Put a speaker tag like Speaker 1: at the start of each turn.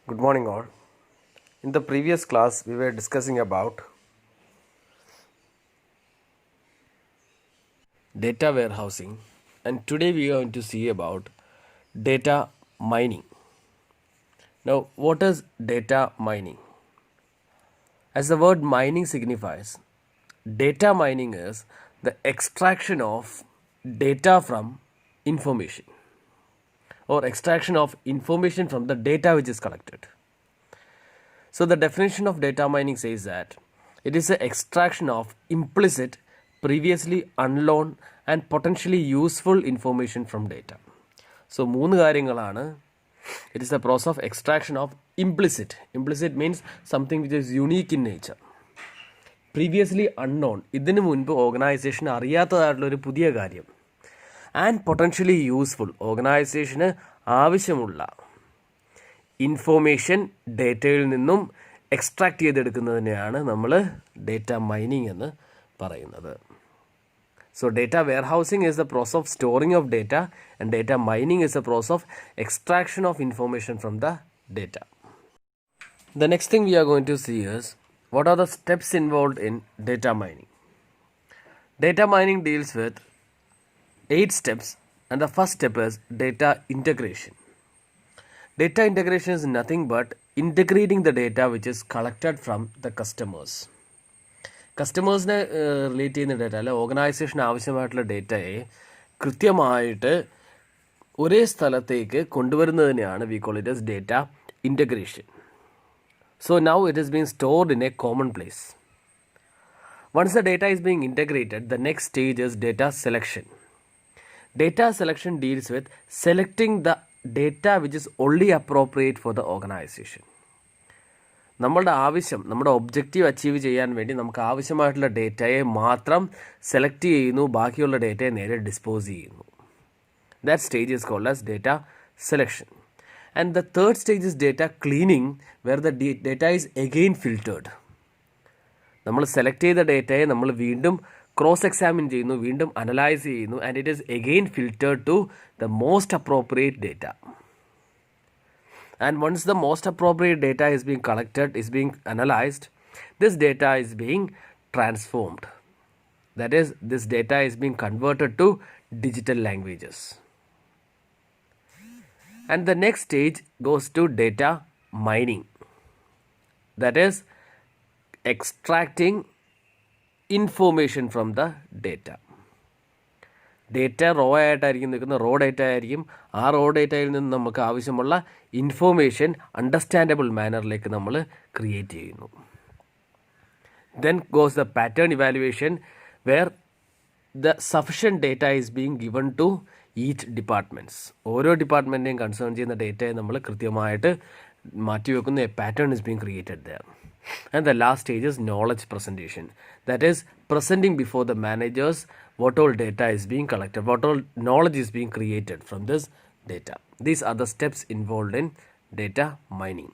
Speaker 1: Good morning, all. In the previous class, we were discussing about data warehousing, and today we are going to see about data mining. Now, what is data mining? As the word mining signifies, data mining is the extraction of data from information or extraction of information from the data which is collected. So the definition of data mining says that it is the extraction of implicit, previously unknown and potentially useful information from data. So മൂന്ന് കാര്യങ്ങളാണ്. It is the process of extraction of implicit. Implicit means something which is unique in nature. Previously unknown, ഇതിനു മുൻപ് organisation അറിയാത്തതായിട്ടുള്ളൊരു പുതിയ കാര്യം. And potentially useful, ഓർഗനൈസേഷന് ആവശ്യമുള്ള information ഡേറ്റയിൽ നിന്നും extract ചെയ്തെടുക്കുന്നതിനെയാണ് നമ്മൾ ഡേറ്റ മൈനിങ് എന്ന് പറയുന്നത്. So data warehousing is the process of storing of data and data mining is the process of extraction of information from the data. The next thing we are going to see is what are the steps involved in data mining. Data mining deals with 8 steps, and the first step is data integration. Data integration is nothing but integrating the data which is collected from the customers. കസ്റ്റമേഴ്സിനെ relate ചെയ്യുന്ന data അല്ലെ ഓർഗനൈസേഷന് ആവശ്യമായിട്ടുള്ള ഡേറ്റയെ കൃത്യമായിട്ട് ഒരേ സ്ഥലത്തേക്ക് കൊണ്ടുവരുന്നതിനെയാണ് we call it as data integration. So now it is being stored in a common place. Once the data is being integrated, the next stage is data selection. Data selection deals with selecting the data which is only appropriate for the organization. നമ്മളുടെ ആവശ്യം, നമ്മുടെ objective achieve ചെയ്യാൻ വേണ്ടി നമുക്ക് ആവശ്യമായിട്ടുള്ള ഡേറ്റയെ മാത്രം select ചെയ്യുന്നു, ബാക്കിയുള്ള ഡേറ്റയെ നേരെ ഡിസ്പോസ് ചെയ്യുന്നു. That stage is called as data selection. And the third stage is data cleaning, where the data is again filtered. നമ്മൾ സെലക്ട് ചെയ്ത ഡേറ്റയെ നമ്മൾ വീണ്ടും ക്രോസ് എക്സാമിൻ ചെയ്യുന്നു, വീണ്ടും അനലൈസ് ചെയ്യുന്നു, and it is again filtered to the most appropriate data. And once the most appropriate data is being collected, is being analyzed, this data is being transformed. That is, this data is being converted to digital languages. And the next stage goes to data mining. That is, extracting information from the data. Data raw ആയിട്ടായിരിക്കും നിൽക്കുന്നത്, raw data ആയിരിക്കും. ആ raw ഡേറ്റയിൽ നിന്ന് നമുക്ക് ആവശ്യമുള്ള information understandable മാനറിലേക്ക് നമ്മൾ create ചെയ്യുന്നു. Then goes the pattern evaluation, where the sufficient data is being given to each departments. ഓരോ ഡിപ്പാർട്ട്മെൻറ്റിനെയും കൺസേൺ ചെയ്യുന്ന ഡേറ്റയെ നമ്മൾ കൃത്യമായിട്ട് മാറ്റിവെക്കുന്ന a pattern is being created there. And the last stage is knowledge presentation. That is, presenting before the managers what all data is being collected, what all knowledge is being created from this data. These are the steps involved in data mining.